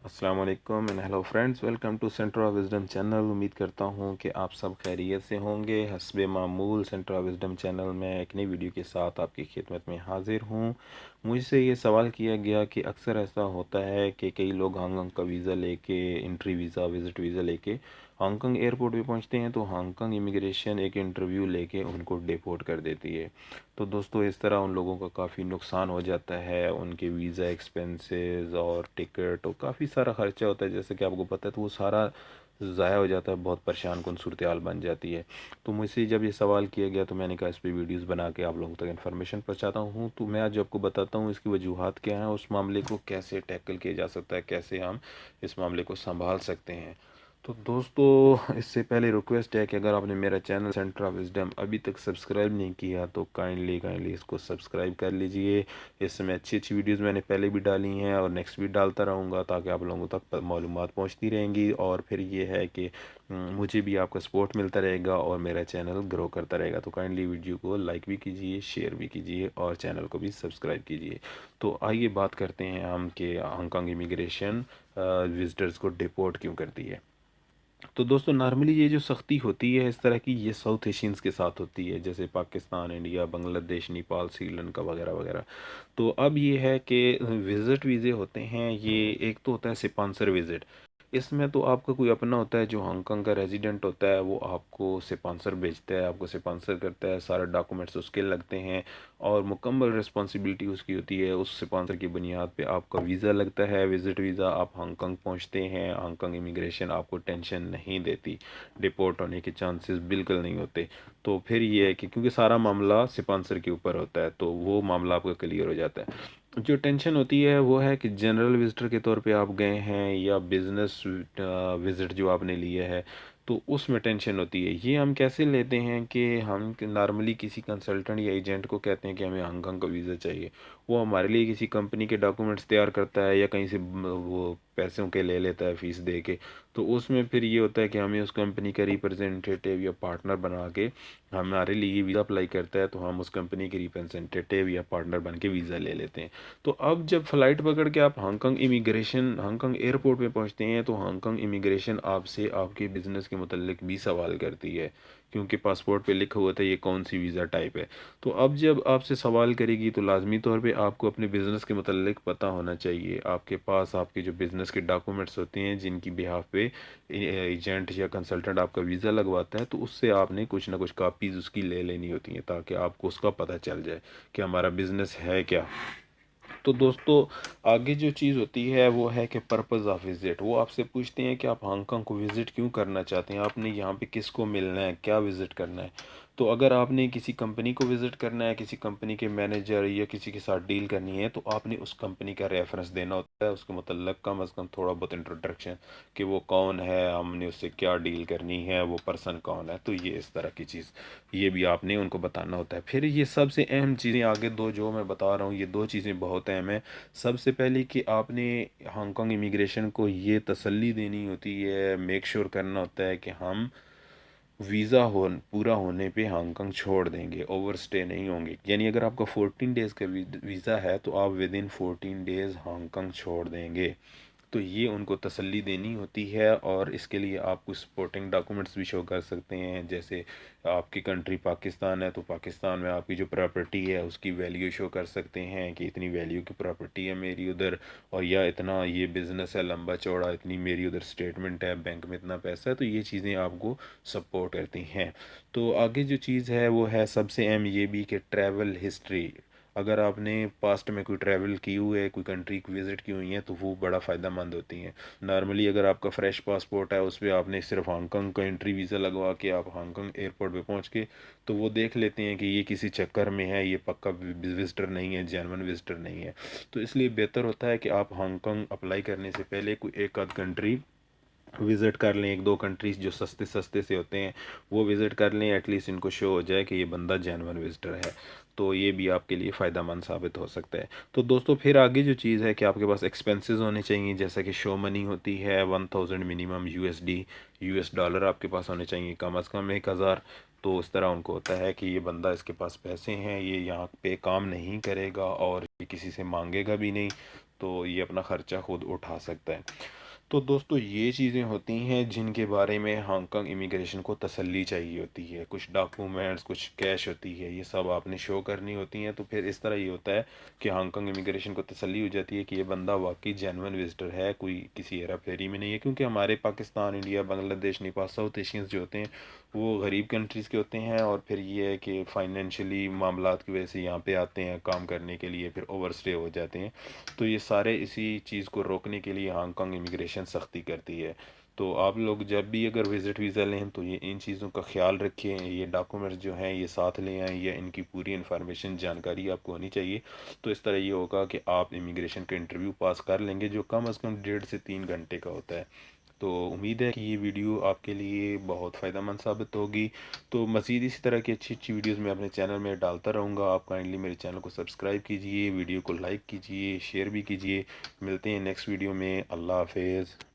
अस्सलाम वालेकुम and hello friends, welcome to centre of wisdom channel. उम्मीद करता हूँ कि आप सब खैरियत से होंगे। हस्बे मामूल सेंटर ऑफ विजडम चैनल में एक नई वीडियो के साथ आपकी खिदमत में हाजिर हूँ। मुझसे ये सवाल किया गया कि अक्सर ऐसा होता है कि कई लोग हांगकांग का वीज़ा लेके, एंट्री वीज़ा, विज़िट वीज़ा लेके हांगकांग एयरपोर्ट पे पहुंचते हैं तो हांगकांग इमिग्रेशन एक इंटरव्यू लेके उनको डिपोर्ट कर देती है। तो दोस्तों, इस तरह उन लोगों का काफ़ी नुकसान हो जाता है। उनके वीज़ा एक्सपेंसेस और टिकट और काफ़ी सारा ख़र्चा होता है, जैसे कि आपको पता है, तो वो सारा ज़ाया हो जाता है। बहुत परेशान कुन सूरत हाल बन जाती है। तो मुझसे जब ये सवाल किया गया तो मैंने कहा इस पे वीडियोस बना के आप लोगों तक इन्फॉर्मेशन पहुंचाता हूँ। तो मैं आज आपको बताता हूँ इसकी वजूहात क्या हैं, उस मामले को कैसे टैकल किया जा सकता है, कैसे हम इस मामले को संभाल सकते हैं। तो दोस्तों, इससे पहले रिक्वेस्ट है कि अगर आपने मेरा चैनल सेंटर ऑफ विजडम अभी तक सब्सक्राइब नहीं किया तो काइंडली काइंडली इसको सब्सक्राइब कर लीजिए। इसमें अच्छी अच्छी वीडियोस मैंने पहले भी डाली हैं और नेक्स्ट भी डालता रहूँगा, ताकि आप लोगों तक मालूमात पहुँचती रहेंगी। और फिर ये है कि मुझे भी आपका सपोर्ट मिलता रहेगा और मेरा चैनल ग्रो करता रहेगा। तो काइंडली वीडियो को लाइक भी कीजिए, शेयर भी कीजिए और चैनल को भी सब्सक्राइब कीजिए। तो आइए बात करते हैं हम कि हांगकांग इमिग्रेशन विजिटर्स को डिपोर्ट क्यों करती है। तो दोस्तों, नॉर्मली ये जो सख्ती होती है इस तरह की, ये साउथ एशियंस के साथ होती है, जैसे पाकिस्तान, इंडिया, बांग्लादेश, नेपाल, श्रीलंका वगैरह वगैरह। तो अब ये है कि विज़िट वीज़े होते हैं, ये एक तो होता है स्पॉन्सर विज़िट। इसमें तो आपका कोई अपना होता है जो हांगकांग का रेजिडेंट होता है, वो आपको स्पॉन्सर भेजता है, आपको स्पॉन्सर करता है, सारे डॉक्यूमेंट्स उसके लगते हैं और मुकम्मल रिस्पॉन्सिबिलिटी उसकी होती है। उस स्पॉन्सर की बुनियाद पे आपका वीज़ा लगता है, विज़िट वीज़ा। आप हांगकांग पहुंचते हैं, हांगकांग इमिग्रेशन आपको टेंशन नहीं देती, डिपोर्ट होने के चांसेस बिल्कुल नहीं होते। तो फिर ये है कि क्योंकि सारा मामला स्पॉन्सर के ऊपर होता है, तो वो मामला आपका क्लियर हो जाता है। जो टेंशन होती है वो है कि जनरल विजिटर के तौर पे आप गए हैं या बिजनेस विजिट जो आपने लिया है, तो उसमें टेंशन होती है। ये हम कैसे लेते हैं कि हम नॉर्मली किसी कंसल्टेंट या एजेंट को कहते हैं कि हमें हांगकांग का वीज़ा चाहिए। वो हमारे लिए किसी कंपनी के डॉक्यूमेंट्स तैयार करता है या कहीं से वो पैसों के ले लेता है फीस दे के। तो उसमें फिर ये होता है कि हमें उस कंपनी का रिप्रेजेंटेटिव या पार्टनर बना के हमारे लिए वीज़ा अप्लाई करता है, तो हम उस कंपनी के रिप्रेजेंटेटिव या पार्टनर बन के वीज़ा ले लेते हैं। तो अब जब फ़्लाइट पकड़ के आप हांगकांग एयरपोर्ट पे पहुंचते हैं तो हांगकांग इमिग्रेशन आपसे आपके बिज़नेस के मुतल्लिक भी सवाल करती है, क्योंकि पासपोर्ट पे लिखा हुआ था ये कौन सी वीज़ा टाइप है। तो अब जब आपसे सवाल करेगी तो लाजमी तौर पे आपको अपने बिज़नेस के मुतल्लिक पता होना चाहिए। आपके पास आपके जो बिज़नेस के डॉक्यूमेंट्स होते हैं जिनकी बिहाफ पे एजेंट या कंसल्टेंट आपका वीज़ा लगवाता है, तो उससे आपने कुछ ना कुछ कापीज़ उसकी ले लेनी होती हैं, ताकि आपको उसका पता चल जाए कि हमारा बिज़नेस है क्या। तो दोस्तों, आगे जो चीज़ होती है वो है कि पर्पज़ ऑफ विज़िट। वो आपसे पूछते हैं कि आप हांगकांग को विज़िट क्यों करना चाहते हैं, आपने यहाँ पे किसको मिलना है, क्या विज़िट करना है। तो अगर आपने किसी कंपनी को विज़िट करना है, किसी कंपनी के मैनेजर या किसी के साथ डील करनी है, तो आपने उस कंपनी का रेफरेंस देना होता है, उसके मतलब कम अज़ कम थोड़ा बहुत इंट्रोडक्शन कि वो कौन है, हमने उससे क्या डील करनी है, वो पर्सन कौन है। तो ये इस तरह की चीज़, ये भी आपने उनको बताना होता है। फिर ये सबसे अहम चीज़ें आगे दो जो मैं बता रहा हूँ, ये दो चीज़ें बहुत अहम है। सबसे पहले कि आपने हांगकांग इमिग्रेशन को ये तसल्ली देनी होती है, मेक श्योर करना होता है कि हम वीज़ा हो पूरा होने पे हांगकांग छोड़ देंगे, ओवर स्टे नहीं होंगे। यानी अगर आपका 14 डेज़ का वीज़ा है तो आप विद इन 14 डेज़ हांगकांग छोड़ देंगे। तो ये उनको तसल्ली देनी होती है और इसके लिए आप कुछ सपोर्टिंग डॉक्यूमेंट्स भी शो कर सकते हैं। जैसे आपकी कंट्री पाकिस्तान है तो पाकिस्तान में आपकी जो प्रॉपर्टी है उसकी वैल्यू शो कर सकते हैं कि इतनी वैल्यू की प्रॉपर्टी है मेरी उधर, और या इतना ये बिज़नेस है लंबा चौड़ा, इतनी मेरी उधर स्टेटमेंट है, बैंक में इतना पैसा है। तो ये चीज़ें आपको सपोर्ट करती हैं। तो आगे जो चीज़ है वो है सबसे अहम ये भी कि ट्रैवल हिस्ट्री। अगर आपने पास्ट में कोई ट्रैवल की हुई है, कोई कंट्री की विज़िट की हुई है, तो वो बड़ा फ़ायदा मंद होती हैं। नॉर्मली अगर आपका फ्रेश पासपोर्ट है, उस पर आपने सिर्फ हांगकांग का एंट्री वीज़ा लगवा के आप हांगकांग एयरपोर्ट पे पहुंच के, तो वो देख लेते हैं कि ये किसी चक्कर में है, ये पक्का विजिटर नहीं है, जेन्युइन विजिटर नहीं है। तो इसलिए बेहतर होता है कि आप हांगकांग अप्लाई करने से पहले कोई एक आध कंट्री विज़िट कर लें, एक दो कंट्रीज जो सस्ते सस्ते से होते हैं वो विज़िट कर लें। एटलीस्ट इनको शो हो जाए कि ये बंदा जेन्युइन विजिटर है। तो ये भी आपके लिए फ़ायदा मंद साबित हो सकता है। तो दोस्तों, फिर आगे जो चीज़ है कि आपके पास एक्सपेंसेस होने चाहिए, जैसा कि शो मनी होती है 1000 मिनिमम यूएसडी, यूएस डॉलर आपके पास होने चाहिए, कम अज़ कम 1000। तो उस तरह उनको होता है कि ये बंदा, इसके पास पैसे हैं, ये यहाँ पे काम नहीं करेगा और ये किसी से मांगेगा भी नहीं। तो ये अपना ख़र्चा खुद उठा सकता है। तो दोस्तों ये चीज़ें होती हैं जिनके बारे में हांगकांग इमिग्रेशन को तसल्ली चाहिए होती है, कुछ डॉक्यूमेंट्स, कुछ कैश होती है, ये सब आपने शो करनी होती हैं। तो फिर इस तरह ये होता है कि हांगकांग इमिग्रेशन को तसल्ली हो जाती है कि ये बंदा वाकई जेन्युइन विजिटर है, कोई किसी हेरा फेरी में नहीं है। क्योंकि हमारे Pakistan, India, Bangladesh, Nepal, south Asians जो होते हैं वो गरीब कंट्रीज़ के होते हैं, और फिर ये है कि फाइनेंशियली मामलात की वजह से यहाँ पे आते हैं काम करने के लिए, फिर ओवर स्टे हो जाते हैं। तो ये सारे इसी चीज़ को रोकने के लिए हांगकांग इमिग्रेशन सख्ती करती है। तो आप लोग जब भी अगर विज़िट वीज़ा लें तो ये इन चीज़ों का ख्याल रखें, ये डॉक्यूमेंट्स जो हैं ये साथ ले आएँ, या इनकी पूरी इन्फॉर्मेशन जानकारी आपको होनी चाहिए। तो इस तरह ये होगा कि आप इमिग्रेशन का इंटरव्यू पास कर लेंगे, जो कम अज़ कम 1.5 से 3 घंटे का होता है। तो उम्मीद है कि ये वीडियो आपके लिए बहुत फ़ायदेमंद साबित होगी। तो मज़ीद इसी तरह की अच्छी अच्छी वीडियोज़ मैं अपने चैनल में डालता रहूँगा। आप काइंडली मेरे चैनल को सब्सक्राइब कीजिए, वीडियो को लाइक कीजिए, शेयर भी कीजिए। मिलते हैं नेक्स्ट वीडियो में। अल्लाह हाफ़िज़।